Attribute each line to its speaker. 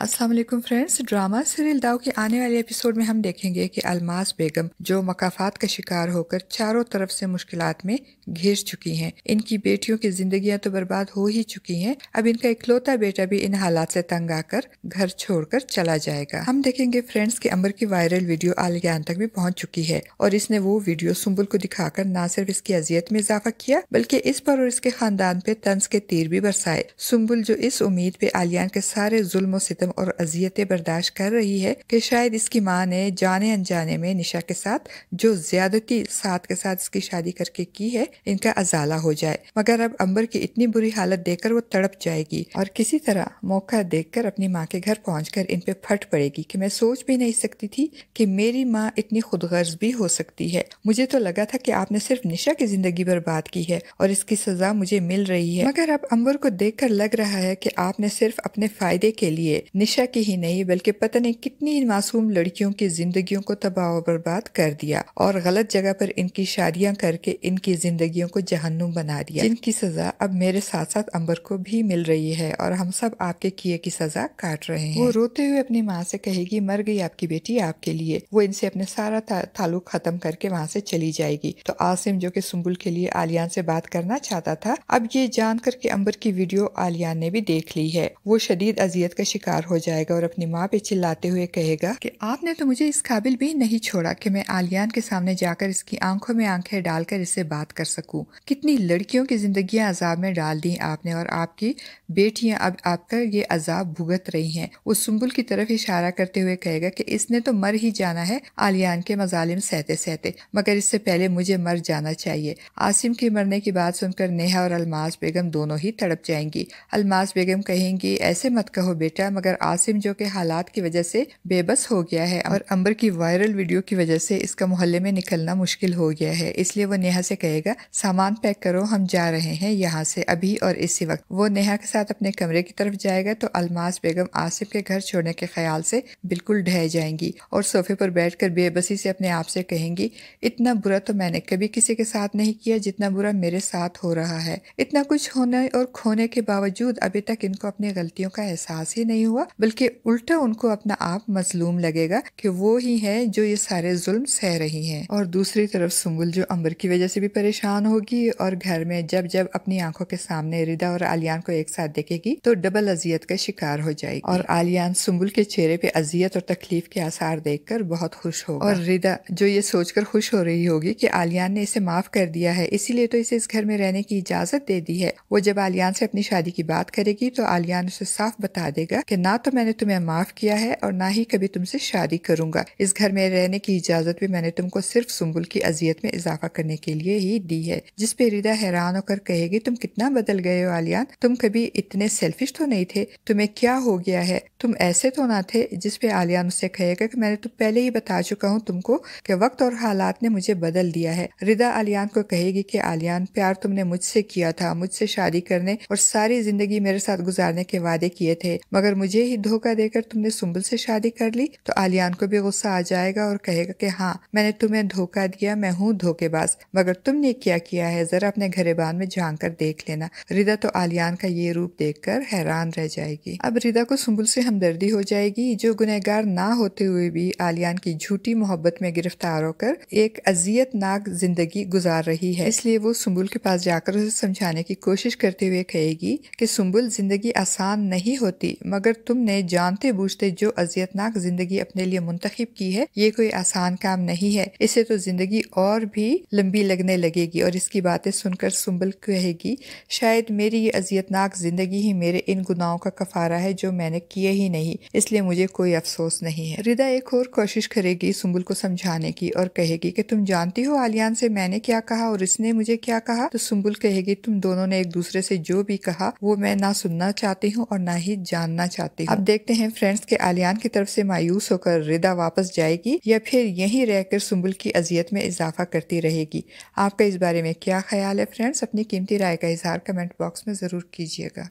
Speaker 1: अस्सलाम वालेकुम friends. Drama serial दाव के आने वाले एपिसोड में हम देखेंगे कि अलमास बेगम जो मकाफात का शिकार होकर चारों तरफ से मुश्किलात में घिर चुकी हैं। इनकी बेटियों की जिंदगियां तो बर्बाद हो ही चुकी हैं। अब इनका इकलौता बेटा भी इन हालात से तंग आकर घर छोड़कर चला जाएगा। हम देखेंगे फ्रेंड्स कि अंबर की वायरल वीडियो आलियान तक भी पहुंच चुकी है और इसने वो वीडियो सुंबुल को दिखाकर न सिर्फ इसकी अजियत में इजाफा किया बल्कि इस पर और इसके खानदान पे तंज के तीर भी बरसाए। सुंबुल जो इस उम्मीद पे आलियान के सारे जुल्म सितम और अजियतें बर्दाश्त कर रही है कि शायद इसकी माँ ने जाने अनजाने में निशा के साथ जो ज्यादती साथ के साथ इसकी शादी करके की है इनका अजाला हो जाए, मगर अब अंबर की इतनी बुरी हालत देखकर वो तड़प जाएगी और किसी तरह मौका देखकर अपनी माँ के घर पहुंचकर इन पे फट पड़ेगी कि मैं सोच भी नहीं सकती थी कि मेरी माँ इतनी खुदगर्ज भी हो सकती है। मुझे तो लगा था कि आपने सिर्फ निशा की जिंदगी बर्बाद की है और इसकी सजा मुझे मिल रही है, मगर अब अंबर को देखकर लग रहा है कि आपने सिर्फ अपने फायदे के लिए निशा की ही नहीं बल्कि पता नहीं कितनी मासूम लड़कियों की जिंदगियों को तबाह और बर्बाद कर दिया और गलत जगह पर इनकी शादियां करके इनकी जिंदगियों को जहन्नुम बना दिया, जिनकी सजा अब मेरे साथ साथ अंबर को भी मिल रही है और हम सब आपके किए की सजा काट रहे हैं। वो रोते हुए अपनी माँ से कहेगी, मर गई आपकी बेटी आपके लिए। वो इनसे अपने सारा ताल्लुक खत्म करके वहाँ से चली जाएगी। तो आसिम जो कि सुंबुल के लिए आलियान से बात करना चाहता था, अब ये जानकर कि अंबर की वीडियो आलियान ने भी देख ली है, वो शदीद अजियत का शिकार हो जाएगा और अपनी माँ पे चिल्लाते हुए कहेगा कि आपने तो मुझे इस काबिल भी नहीं छोड़ा कि मैं आलियान के सामने जाकर इसकी आंखों में आंखें डालकर इससे बात कर सकूं। कितनी लड़कियों की जिंदगियां अजाब में डाल दी आपने और आपकी बेटियां अब आपका ये अजाब भुगत रही हैं। वो सुंबुल की तरफ इशारा करते हुए कहेगा कि इसने तो मर ही जाना है आलियान के मजालिम सहते सहते, मगर इससे पहले मुझे मर जाना चाहिए। आसिम के मरने की बात सुनकर नेहा और अलमास बेगम दोनों ही तड़प जाएंगी। अलमास बेगम कहेंगी, ऐसे मत कहो बेटा, मगर आसिम जो के हालात की वजह से बेबस हो गया है और अंबर की वायरल वीडियो की वजह से इसका मोहल्ले में निकलना मुश्किल हो गया है, इसलिए वो नेहा से कहेगा सामान पैक करो, हम जा रहे हैं यहाँ से अभी और इसी वक्त। वो नेहा के साथ अपने कमरे की तरफ जाएगा तो अलमास बेगम आसिफ के घर छोड़ने के ख्याल से बिल्कुल ढह जाएंगी और सोफे पर बैठकर बेबसी से अपने आप से कहेंगी, इतना बुरा तो मैंने कभी किसी के साथ नहीं किया जितना बुरा मेरे साथ हो रहा है। इतना कुछ होने और खोने के बावजूद अभी तक इनको अपनी गलतियों का एहसास ही नहीं हुआ, बल्कि उल्टा उनको अपना आप मजलूम लगेगा कि वो ही है जो ये सारे जुल्म सह रही हैं। और दूसरी तरफ सुंबुल जो अंबर की वजह से भी परेशान होगी और घर में जब जब अपनी आंखों के सामने रिदा और आलियान को एक साथ देखेगी तो डबल अजियत का शिकार हो जाएगी और आलियान सुंबुल के चेहरे पे अजियत और तकलीफ के आसार देखकर बहुत खुश होगा और रिदा जो ये सोचकर खुश हो रही होगी कि आलियान ने इसे माफ कर दिया है, इसीलिए तो इसे इस घर में रहने की इजाजत दे दी है। वो जब आलियान से अपनी शादी की बात करेगी तो आलियान उसे साफ बता देगा कि ना तो मैंने तुम्हें माफ किया है और ना ही कभी तुमसे शादी करूंगा। इस घर में रहने की इजाजत भी मैंने तुमको सिर्फ सुंबुल की अजियत में इजाफा करने के लिए ही दी है। जिस पे रिदा हैरान होकर कहेगी, तुम कितना बदल गए हो आलियान, तुम कभी इतने सेल्फिश तो नहीं थे, तुम्हें क्या हो गया है, तुम ऐसे तो ना थे। जिस पे आलियान उससे कहेगा कि मैंने तो पहले ही बता चुका हूँ तुमको कि वक्त और हालात ने मुझे बदल दिया है। रिदा आलियान को कहेगी कि आलियान, प्यार तुमने मुझसे किया था, मुझसे शादी करने और सारी जिंदगी मेरे साथ गुजारने के वादे किए थे, मगर मुझे ही धोखा देकर तुमने सुंबुल से शादी कर ली। तो आलियान को भी गुस्सा आ जाएगा और कहेगा कि हाँ, मैंने तुम्हें धोखा दिया, मैं हूँ धोखेबाज, मगर तुमने क्या किया है जरा अपने घरेबान में झांक कर देख लेना। रिदा तो आलियान का ये रूप देखकर हैरान रह जाएगी। अब रिदा को सुंबुल से हमदर्दी हो जाएगी जो गुनहगार ना होते हुए भी आलियान की झूठी मोहब्बत में गिरफ्तार होकर एक अजियतनाक जिंदगी गुजार रही है, इसलिए वो सुंबुल के पास जाकर उसे समझाने की कोशिश करते हुए कहेगी कि सुंबुल, जिंदगी आसान नहीं होती, मगर तुमने जानते बूझते जो अजियतनाक जिंदगी अपने लिए मुंतखब की है ये कोई आसान काम नहीं है, इसे तो जिंदगी और भी लंबी लगने लगेगी। और इसकी बातें सुनकर सुंबुल कहेगी, शायद मेरी ये अजियतनाक जिंदगी ही मेरे इन गुनाहों का कफारा है जो मैंने किए ही नहीं, इसलिए मुझे कोई अफसोस नहीं है। रिदा एक और कोशिश करेगी सुंबुल को समझाने की और कहेगी कि तुम जानती हो आलियान से मैंने क्या कहा और इसने मुझे क्या कहा। तो सुंबुल कहेगी, तुम दोनों ने एक दूसरे से जो भी कहा वो मैं ना सुनना चाहती हूँ और ना ही जानना चाहती हूँ। अब देखते हैं फ्रेंड्स के आलियान की तरफ से मायूस होकर रिदा वापस जाएगी या फिर यहीं रहकर सुंबुल की अजियत में इजाफा करती रहेगी। आपका इस बारे में क्या ख्याल है फ्रेंड्स? अपनी कीमती राय का इजहार कमेंट बॉक्स में जरूर कीजिएगा।